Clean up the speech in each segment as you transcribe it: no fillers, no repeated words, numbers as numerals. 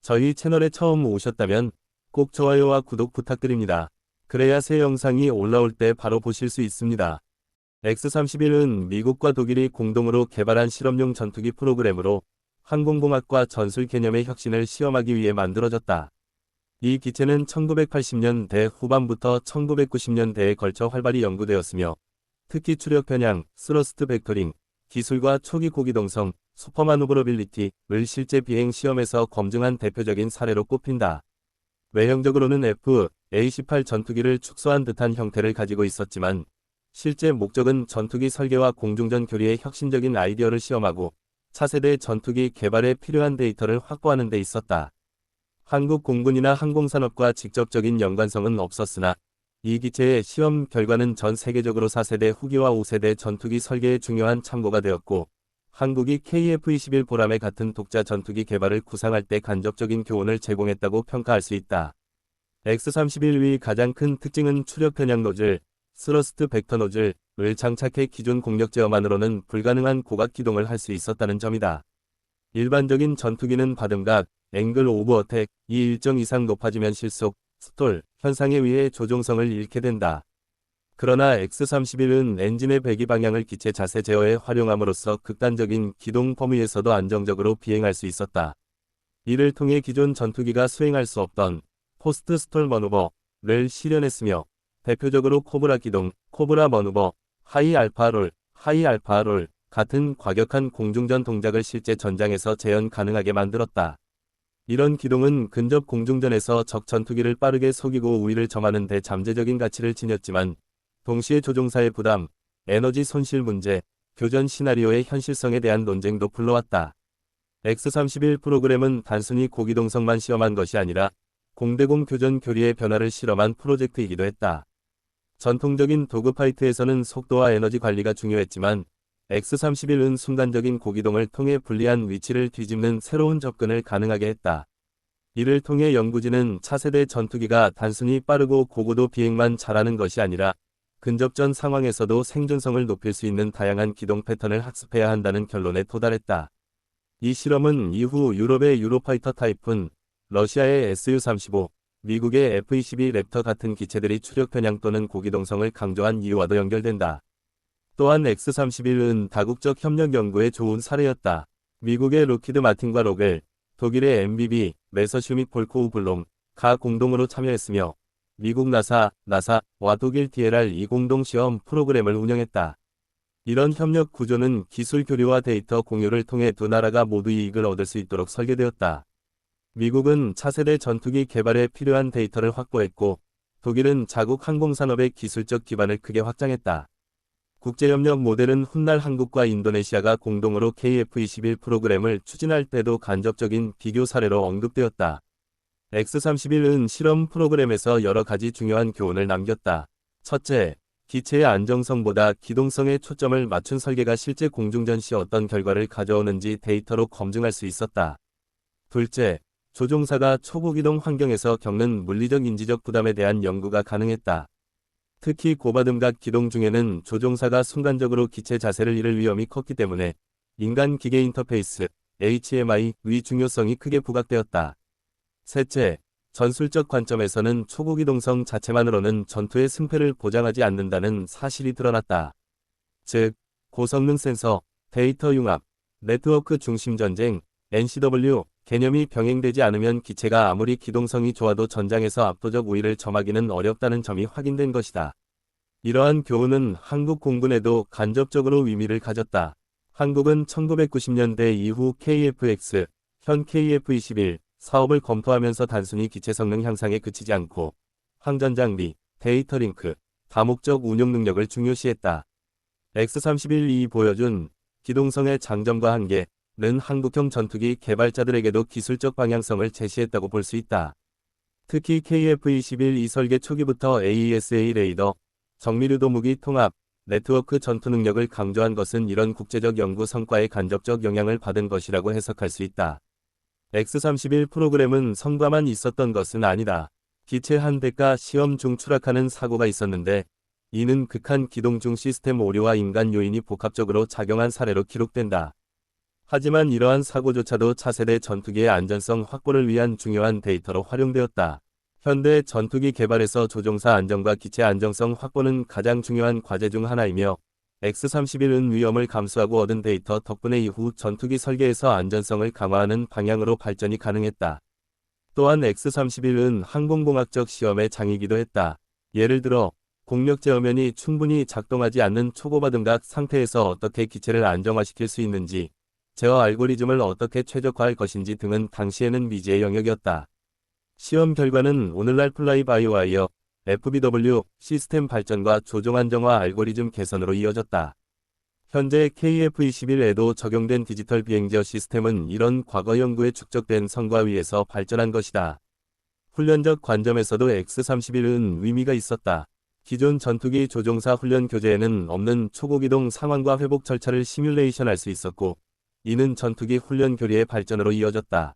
저희 채널에 처음 오셨다면 꼭 좋아요와 구독 부탁드립니다. 그래야 새 영상이 올라올 때 바로 보실 수 있습니다. X-31은 미국과 독일이 공동으로 개발한 실험용 전투기 프로그램으로 항공공학과 전술 개념의 혁신을 시험하기 위해 만들어졌다. 이 기체는 1980년대 후반부터 1990년대에 걸쳐 활발히 연구되었으며 특히 추력 편향, 스러스트 벡터링, 기술과 초기 고기동성, 슈퍼마누브러빌리티를 실제 비행 시험에서 검증한 대표적인 사례로 꼽힌다. 외형적으로는 F-A-18 전투기를 축소한 듯한 형태를 가지고 있었지만 실제 목적은 전투기 설계와 공중전 교리의 혁신적인 아이디어를 시험하고 차세대 전투기 개발에 필요한 데이터를 확보하는 데 있었다. 한국 공군이나 항공산업과 직접적인 연관성은 없었으나 이 기체의 시험 결과는 전 세계적으로 4세대 후기와 5세대 전투기 설계에 중요한 참고가 되었고 한국이 KF-21 보람의 같은 독자 전투기 개발을 구상할 때 간접적인 교훈을 제공했다고 평가할 수 있다. X-31의 가장 큰 특징은 추력 편향 노즐, 스러스트 벡터 노즐을 장착해 기존 공력 제어만으로는 불가능한 고각 기동을 할 수 있었다는 점이다. 일반적인 전투기는 받음각, 앵글 오브 어택이 일정 이상 높아지면 실속, 스톨, 현상에 의해 조종성을 잃게 된다. 그러나 X-31은 엔진의 배기 방향을 기체 자세 제어에 활용함으로써 극단적인 기동 범위에서도 안정적으로 비행할 수 있었다. 이를 통해 기존 전투기가 수행할 수 없던 포스트 스톨 머누버를 실현했으며 대표적으로 코브라 기동, 코브라 머누버, 하이 알파 롤 같은 과격한 공중전 동작을 실제 전장에서 재현 가능하게 만들었다. 이런 기동은 근접 공중전에서 적 전투기를 빠르게 속이고 우위를 점하는 데 잠재적인 가치를 지녔지만 동시에 조종사의 부담, 에너지 손실 문제, 교전 시나리오의 현실성에 대한 논쟁도 불러왔다. X-31 프로그램은 단순히 고기동성만 시험한 것이 아니라 공대공 교전 교리의 변화를 실험한 프로젝트이기도 했다. 전통적인 도그파이트에서는 속도와 에너지 관리가 중요했지만 X-31은 순간적인 고기동을 통해 불리한 위치를 뒤집는 새로운 접근을 가능하게 했다. 이를 통해 연구진은 차세대 전투기가 단순히 빠르고 고고도 비행만 잘하는 것이 아니라 근접전 상황에서도 생존성을 높일 수 있는 다양한 기동 패턴을 학습해야 한다는 결론에 도달했다. 이 실험은 이후 유럽의 유로파이터 타이푼, 러시아의 Su-35, 미국의 F-22 랩터 같은 기체들이 추력 편향 또는 고기동성을 강조한 이유와도 연결된다. 또한 X-31은 다국적 협력 연구에 좋은 사례였다. 미국의 로키드 마틴과 로겔, 독일의 MBB, 메서슈밋 볼코우 블롬가 공동으로 참여했으며 미국 나사와 독일 DLR 공동 시험 프로그램을 운영했다. 이런 협력 구조는 기술 교류와 데이터 공유를 통해 두 나라가 모두 이익을 얻을 수 있도록 설계되었다. 미국은 차세대 전투기 개발에 필요한 데이터를 확보했고 독일은 자국 항공산업의 기술적 기반을 크게 확장했다. 국제협력 모델은 훗날 한국과 인도네시아가 공동으로 KF-21 프로그램을 추진할 때도 간접적인 비교 사례로 언급되었다. X-31은 실험 프로그램에서 여러 가지 중요한 교훈을 남겼다. 첫째, 기체의 안정성보다 기동성에 초점을 맞춘 설계가 실제 공중전 시 어떤 결과를 가져오는지 데이터로 검증할 수 있었다. 둘째, 조종사가 초고기동 환경에서 겪는 물리적 인지적 부담에 대한 연구가 가능했다. 특히 고받음각 기동 중에는 조종사가 순간적으로 기체 자세를 잃을 위험이 컸기 때문에 인간-기계 인터페이스, HMI의 중요성이 크게 부각되었다. 셋째, 전술적 관점에서는 초고기동성 자체만으로는 전투의 승패를 보장하지 않는다는 사실이 드러났다. 즉, 고성능 센서, 데이터 융합, 네트워크 중심 전쟁, NCW 개념이 병행되지 않으면 기체가 아무리 기동성이 좋아도 전장에서 압도적 우위를 점하기는 어렵다는 점이 확인된 것이다. 이러한 교훈은 한국 공군에도 간접적으로 의미를 가졌다. 한국은 1990년대 이후 KF-X, 현 KF-21 사업을 검토하면서 단순히 기체 성능 향상에 그치지 않고 항전 장비, 데이터 링크, 다목적 운용 능력을 중요시했다. X-31이 보여준 기동성의 장점과 한계는 한국형 전투기 개발자들에게도 기술적 방향성을 제시했다고 볼 수 있다. 특히 KF-21 이 설계 초기부터 AESA 레이더, 정밀유도 무기 통합, 네트워크 전투 능력을 강조한 것은 이런 국제적 연구 성과에 간접적 영향을 받은 것이라고 해석할 수 있다. X-31 프로그램은 성과만 있었던 것은 아니다. 기체 한 대가 시험 중 추락하는 사고가 있었는데 이는 극한 기동 중 시스템 오류와 인간 요인이 복합적으로 작용한 사례로 기록된다. 하지만 이러한 사고조차도 차세대 전투기의 안전성 확보를 위한 중요한 데이터로 활용되었다. 현대 전투기 개발에서 조종사 안전과 기체 안정성 확보는 가장 중요한 과제 중 하나이며 X-31은 위험을 감수하고 얻은 데이터 덕분에 이후 전투기 설계에서 안전성을 강화하는 방향으로 발전이 가능했다. 또한 X-31은 항공공학적 시험의 장이기도 했다. 예를 들어 공력 제어면이 충분히 작동하지 않는 초고바등각 상태에서 어떻게 기체를 안정화시킬 수 있는지, 제어 알고리즘을 어떻게 최적화할 것인지 등은 당시에는 미지의 영역이었다. 시험 결과는 오늘날 플라이-바이-와이어, FBW 시스템 발전과 조종 안정화 알고리즘 개선으로 이어졌다. 현재 KF-21에도 적용된 디지털 비행제어 시스템은 이런 과거 연구에 축적된 성과 위에서 발전한 것이다. 훈련적 관점에서도 X-31은 의미가 있었다. 기존 전투기 조종사 훈련 교재에는 없는 초고기동 상황과 회복 절차를 시뮬레이션할 수 있었고, 이는 전투기 훈련 교리의 발전으로 이어졌다.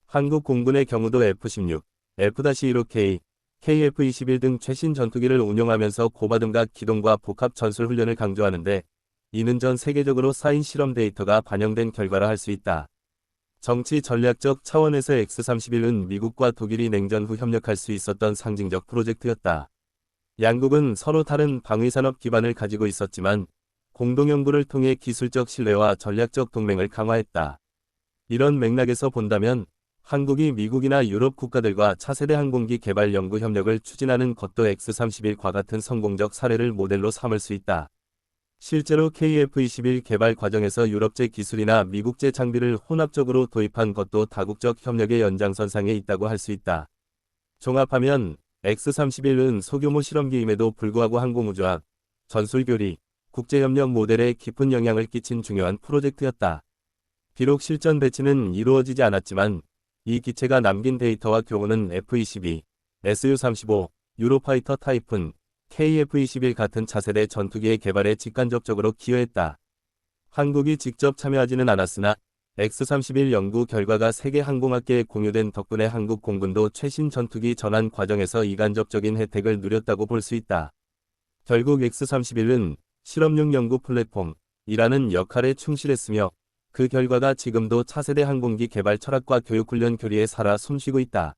한국 공군의 경우도 F-16, F-15K, KF-21 등 최신 전투기를 운용하면서 고바등각 기동과 복합 전술 훈련을 강조하는데, 이는 전 세계적으로 쌓인 실험 데이터가 반영된 결과라 할 수 있다. 정치 전략적 차원에서 X-31은 미국과 독일이 냉전 후 협력할 수 있었던 상징적 프로젝트였다. 양국은 서로 다른 방위산업 기반을 가지고 있었지만 공동연구를 통해 기술적 신뢰와 전략적 동맹을 강화했다. 이런 맥락에서 본다면 한국이 미국이나 유럽 국가들과 차세대 항공기 개발 연구 협력을 추진하는 것도 X-31과 같은 성공적 사례를 모델로 삼을 수 있다. 실제로 KF-21 개발 과정에서 유럽제 기술이나 미국제 장비를 혼합적으로 도입한 것도 다국적 협력의 연장선상에 있다고 할 수 있다. 종합하면 X-31은 소규모 실험기임에도 불구하고 항공우주학, 전술교리, 국제협력 모델에 깊은 영향을 끼친 중요한 프로젝트였다. 비록 실전 배치는 이루어지지 않았지만 이 기체가 남긴 데이터와 교훈은 F-22, Su-35, 유로파이터 타이푼, KF-21 같은 차세대 전투기의 개발에 직간접적으로 기여했다. 한국이 직접 참여하지는 않았으나 X-31 연구 결과가 세계 항공학계에 공유된 덕분에 한국 공군도 최신 전투기 전환 과정에서 이간접적인 혜택을 누렸다고 볼 수 있다. 결국 X-31은 실험용 연구 플랫폼이라는 역할에 충실했으며 그 결과가 지금도 차세대 항공기 개발 철학과 교육훈련 교리에 살아 숨쉬고 있다.